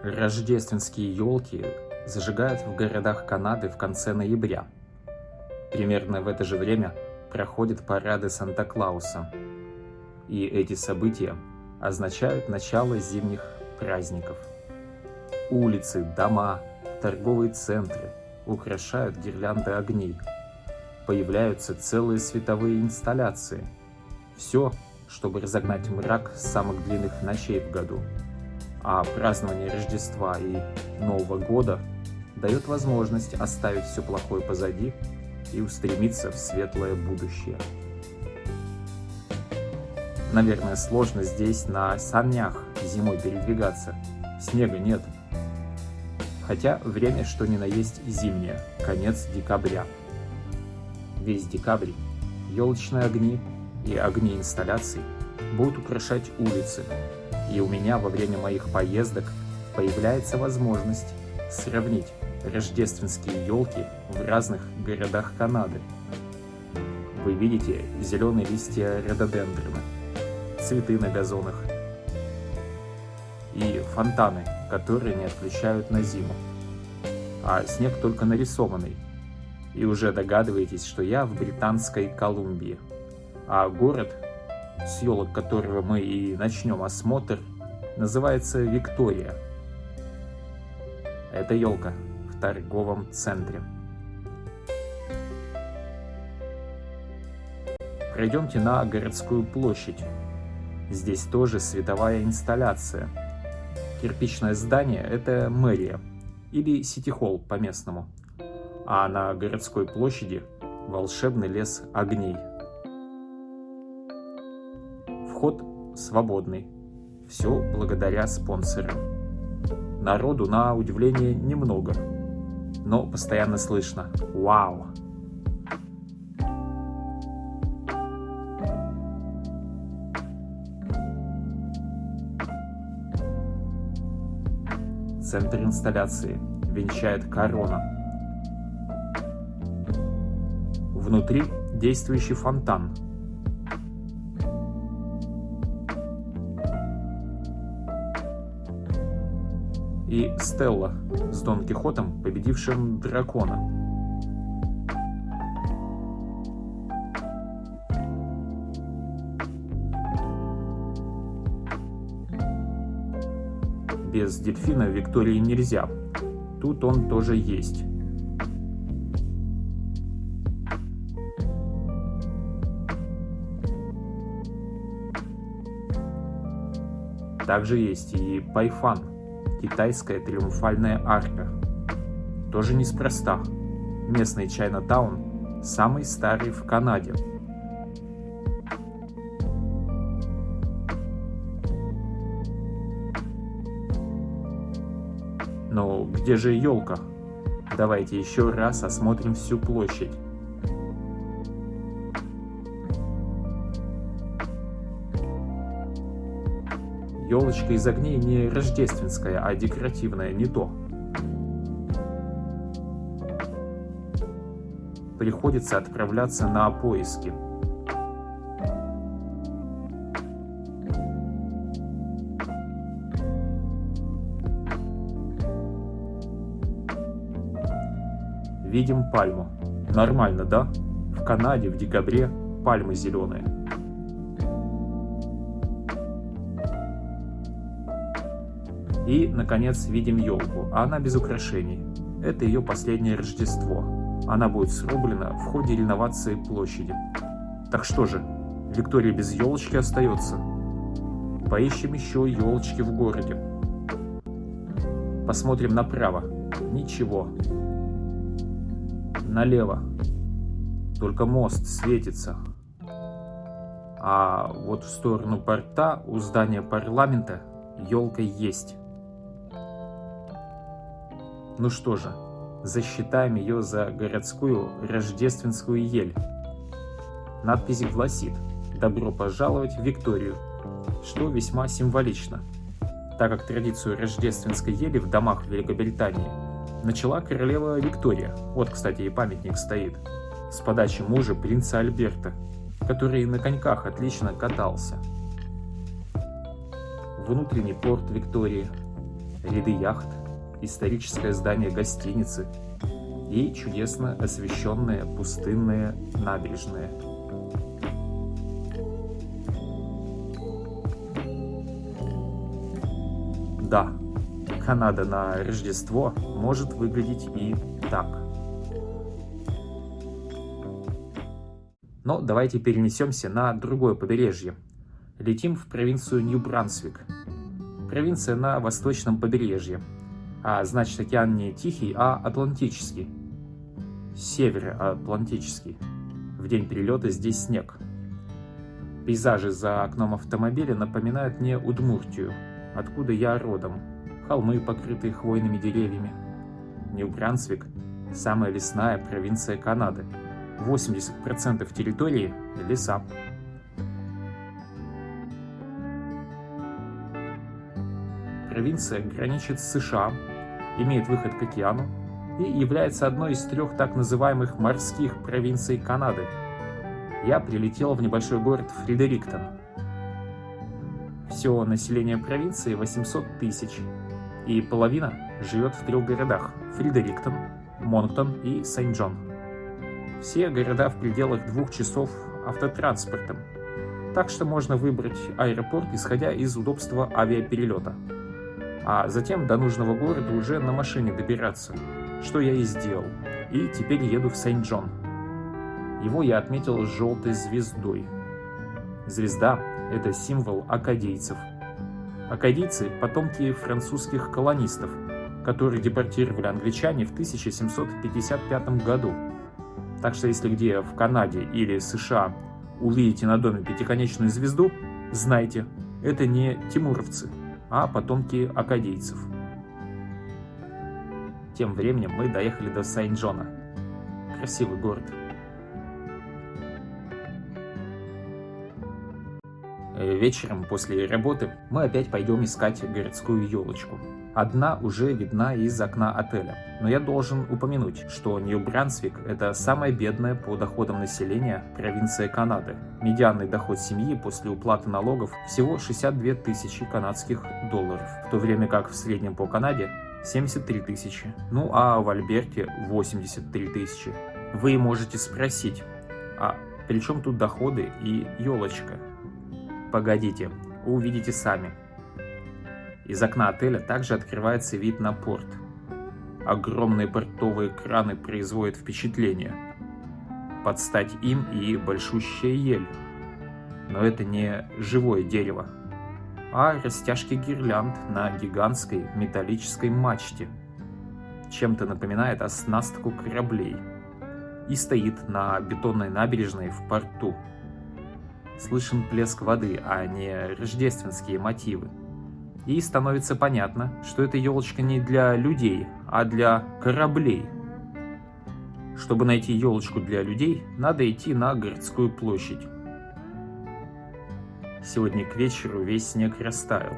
Рождественские елки зажигают в городах Канады в конце ноября. Примерно в это же время проходят парады Санта-Клауса. И эти события означают начало зимних праздников. Улицы, дома, торговые центры украшают гирлянды огней. Появляются целые световые инсталляции. Все, чтобы разогнать мрак самых длинных ночей в году. А празднование Рождества и Нового года дает возможность оставить все плохое позади и устремиться в светлое будущее. Наверное, сложно здесь на санях зимой передвигаться. Снега нет. Хотя время что ни на есть зимнее, конец декабря. Весь декабрь елочные огни и огни инсталляций будут украшать улицы. И у меня во время моих поездок появляется возможность сравнить рождественские елки в разных городах Канады. Вы видите зеленые листья рододендрона, цветы на газонах и фонтаны, которые не отключают на зиму. А снег только нарисованный. И уже догадываетесь, что я в Британской Колумбии. А город, с елок которого мы и начнем осмотр, называется Виктория. Это елка в торговом центре. Пройдемте на городскую площадь. Здесь тоже световая инсталляция. Кирпичное здание – это мэрия или сити-холл по-местному. А на городской площади волшебный лес огней. Вход свободный. Все благодаря спонсорам. Народу, на удивление, немного. Но постоянно слышно «Вау!». Центр инсталляции венчает корона. Внутри действующий фонтан. И стелла с Дон Кихотом, победившим дракона. Без дельфина в Виктории нельзя. Тут он тоже есть. Также есть и Пайфан. Китайская триумфальная арка. Тоже неспроста. Местный Чайнатаун самый старый в Канаде. Но где же елка? Давайте еще раз осмотрим всю площадь. Елочка из огней не рождественская, а декоративная, не то. Приходится отправляться на поиски. Видим пальму. Нормально, да? В Канаде в декабре пальмы зеленые. И, наконец, видим елку, а она без украшений. Это ее последнее Рождество. Она будет срублена в ходе реновации площади. Так что же, Виктория без елочки остается? Поищем еще елочки в городе. Посмотрим направо. Ничего. Налево. Только мост светится. А вот в сторону порта у здания парламента елка есть. Ну что же, засчитаем ее за городскую рождественскую ель. Надпись гласит «Добро пожаловать в Викторию», что весьма символично, так как традицию рождественской ели в домах Великобритании начала королева Виктория, вот, кстати, и памятник стоит, с подачи мужа принца Альберта, который на коньках отлично катался. Внутренний порт Виктории. ряды яхт, историческое здание гостиницы и чудесно освещенные пустынные набережные. Да, Канада на Рождество может выглядеть и так. Но давайте перенесемся на другое побережье. Летим в провинцию Нью-Брансвик. Провинция на восточном побережье. А значит, океан не Тихий, а Атлантический. Североатлантический. В день прилета здесь снег. Пейзажи за окном автомобиля напоминают мне Удмуртию, откуда я родом. Холмы, покрытые хвойными деревьями. Нью-Брансвик – самая лесная провинция Канады. 80% территории – леса. Провинция граничит с США, имеет выход к океану и является одной из 3 так называемых морских провинций Канады. Я прилетел в небольшой город Фредериктон. Все население провинции 800 тысяч, и половина живет в 3 городах – Фредериктон, Монктон и Сент-Джон. Все города в пределах 2 часов автотранспортом, так что можно выбрать аэропорт, исходя из удобства авиаперелета. А затем до нужного города уже на машине добираться, что я и сделал, и теперь еду в Сент-Джон. Его я отметил желтой звездой. Звезда – это символ акадийцев. Акадийцы – потомки французских колонистов, которые депортировали англичане в 1755 году. Так что если где в Канаде или США увидите на доме пятиконечную звезду, знайте, это не тимуровцы, а потомки акадийцев. Тем временем мы доехали до Сент-Джона. Красивый город. Вечером после работы мы опять пойдем искать городскую елочку. Одна уже видна из окна отеля. Но я должен упомянуть, что Нью-Брансвик – это самая бедная по доходам населения провинция Канады. Медианный доход семьи после уплаты налогов всего 62 тысячи канадских долларов, в то время как в среднем по Канаде 73 тысячи. Ну а в Альберте 83 тысячи. Вы можете спросить, а при чем тут доходы и елочка? Погодите, увидите сами. Из окна отеля также открывается вид на порт. Огромные портовые краны производят впечатление. Под стать им и большущая ель. Но это не живое дерево, а растяжки гирлянд на гигантской металлической мачте. Чем-то напоминает оснастку кораблей. И стоит на бетонной набережной в порту. Слышен плеск воды, а не рождественские мотивы. И становится понятно, что эта елочка не для людей, а для кораблей. Чтобы найти елочку для людей, надо идти на городскую площадь. Сегодня к вечеру весь снег растаял.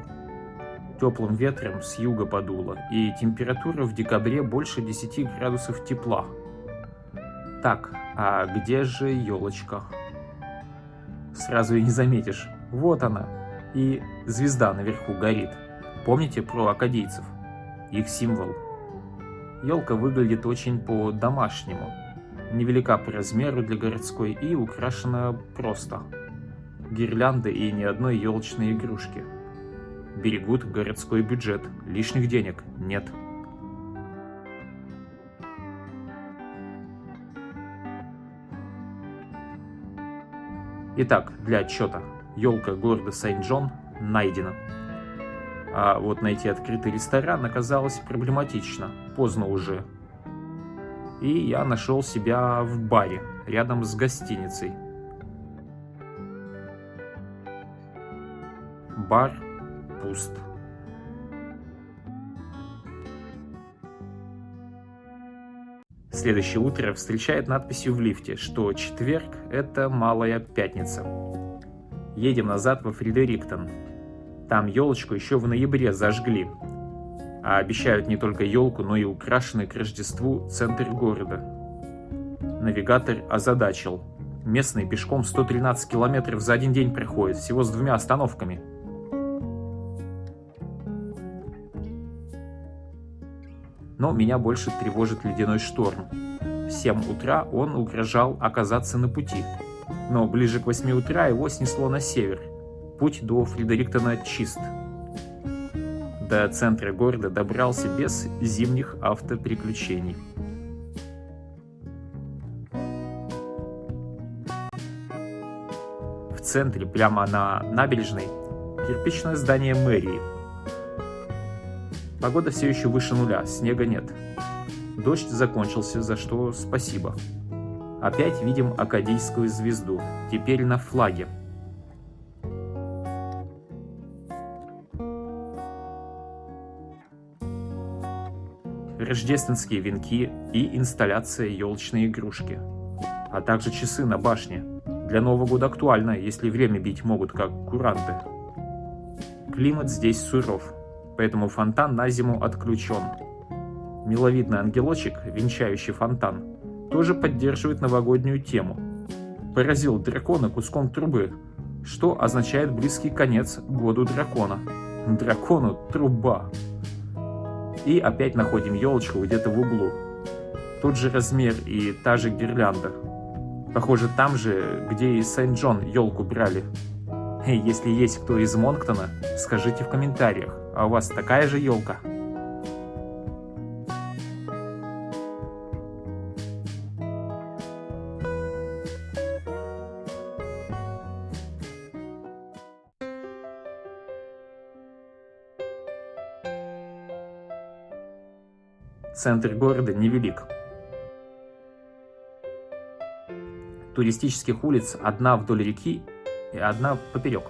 Теплым ветром с юга подуло, и температура в декабре больше 10 градусов тепла. Так, а где же елочка? Сразу и не заметишь. Вот она. И звезда наверху горит. Помните про акадийцев? Их символ. Елка выглядит очень по-домашнему. Невелика по размеру для городской и украшена просто. Гирлянды и ни одной елочной игрушки. Берегут городской бюджет. Лишних денег нет. Итак, для отчета. Елка города Сент-Джон найдена. А вот найти открытый ресторан оказалось проблематично. Поздно уже. И я нашел себя в баре, рядом с гостиницей. Бар пуст. Следующее утро встречает надписью в лифте, что четверг – это малая пятница. Едем назад во Фредериктон. Там елочку еще в ноябре зажгли. А обещают не только елку, но и украшенный к Рождеству центр города. Навигатор озадачил. Местные пешком 113 километров за один день проходят, всего с 2 остановками. Но меня больше тревожит ледяной шторм. В 7 утра он угрожал оказаться на пути, но ближе к 8 утра его снесло на север. Путь до Фредериктона чист. До центра города добрался без зимних автоприключений. В центре, прямо на набережной, кирпичное здание мэрии. Погода все еще выше нуля, снега нет. Дождь закончился, за что спасибо. Опять видим акадийскую звезду, теперь на флаге. Рождественские венки и инсталляция елочной игрушки, а также часы на башне. Для Нового года актуально, если время бить могут, как куранты. Климат здесь суров, поэтому фонтан на зиму отключен. Миловидный ангелочек, венчающий фонтан, тоже поддерживает новогоднюю тему. Поразил дракона куском трубы, что означает близкий конец году дракона. Дракону труба. И опять находим елочку где-то в углу. Тот же размер и та же гирлянда. Похоже, там же, где и Сент-Джон елку брали. Если есть кто из Монктона, скажите в комментариях, а у вас такая же елка? Центр города невелик. Туристических улиц одна вдоль реки и одна поперек.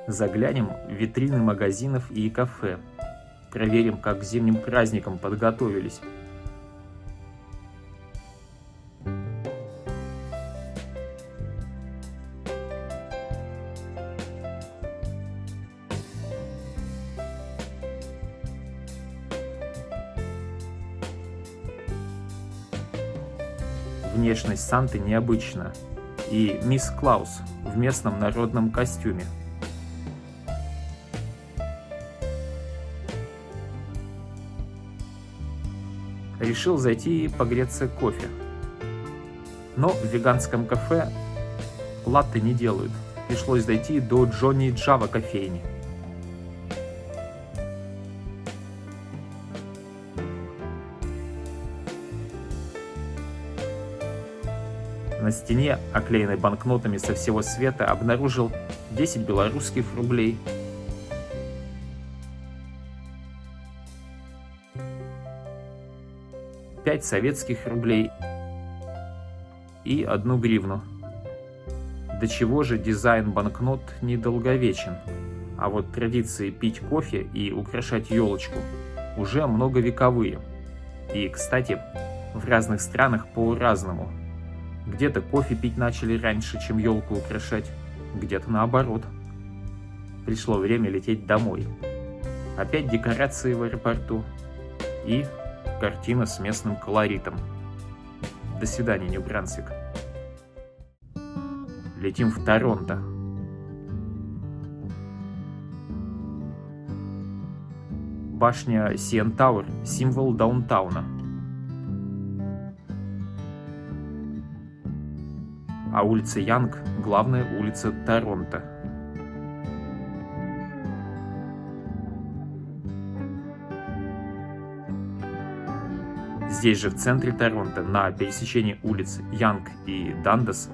Заглянем в витрины магазинов и кафе. Проверим, как к зимним праздникам подготовились. Внешность Санты необычна, и мисс Клаус в местном народном костюме. Решил зайти и погреться кофе. Но в веганском кафе латте не делают. Пришлось дойти до Джонни Джава кофейни. На стене, оклеенной банкнотами со всего света, обнаружил 10 белорусских рублей, 5 советских рублей и 1 гривну. До чего же дизайн банкнот недолговечен, а вот традиции пить кофе и украшать елочку уже многовековые. И, кстати, в разных странах по-разному. Где-то кофе пить начали раньше, чем елку украшать, где-то наоборот. Пришло время лететь домой. Опять декорации в аэропорту и картина с местным колоритом. До свидания, Нью-Брансвик. Летим в Торонто. Башня CN Tower – символ даунтауна. А улица Янг – главная улица Торонто. Здесь же в центре Торонто, на пересечении улиц Янг и Дандас,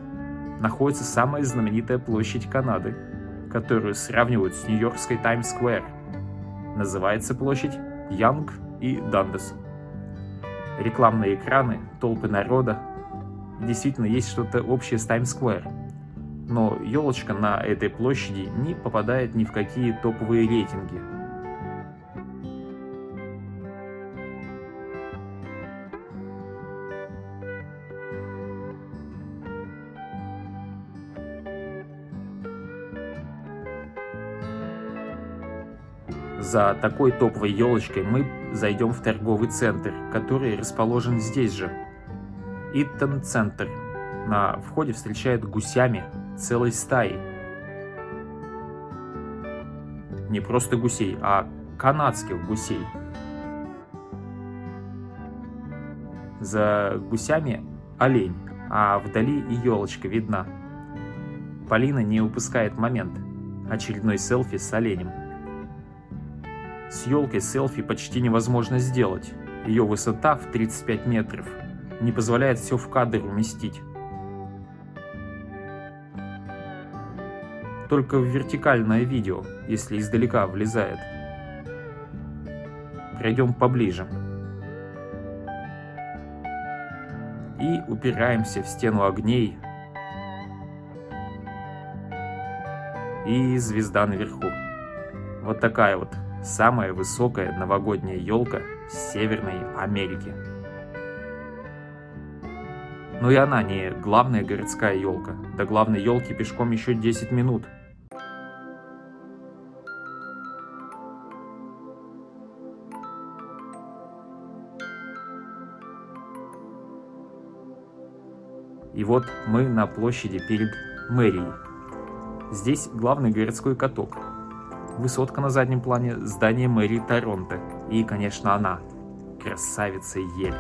находится самая знаменитая площадь Канады, которую сравнивают с нью-йоркской Таймс-сквер. Называется площадь Янг и Дандас. Рекламные экраны, толпы народа. Действительно, есть что-то общее с Таймс-сквер. Но елочка на этой площади не попадает ни в какие топовые рейтинги. За такой топовой елочкой мы зайдем в торговый центр, который расположен здесь же. Иттон Центр. На входе встречают гусями целой стаи. Не просто гусей, а канадских гусей. За гусями олень, а вдали и елочка видна. Полина не упускает момент. Очередной селфи с оленем. С елкой селфи почти невозможно сделать. Ее высота в 35 метров не позволяет все в кадр уместить. Только в вертикальное видео, если издалека влезает. Пройдем поближе. И упираемся в стену огней. И звезда наверху. Вот такая вот самая высокая новогодняя елка Северной Америки. Но и она не главная городская елка. До главной елки пешком еще 10 минут. И вот мы на площади перед мэрией. Здесь главный городской каток. Высотка на заднем плане, здание мэрии Торонто. И, конечно, она, красавица ель.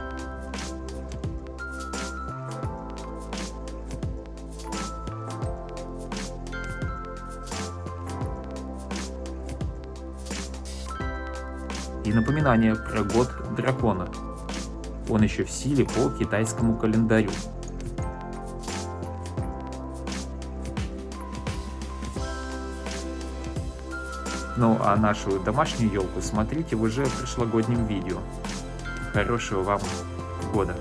И напоминание про год дракона. Он еще в силе по китайскому календарю. Ну а нашу домашнюю елку смотрите в уже прошлогоднем видео. Хорошего вам года!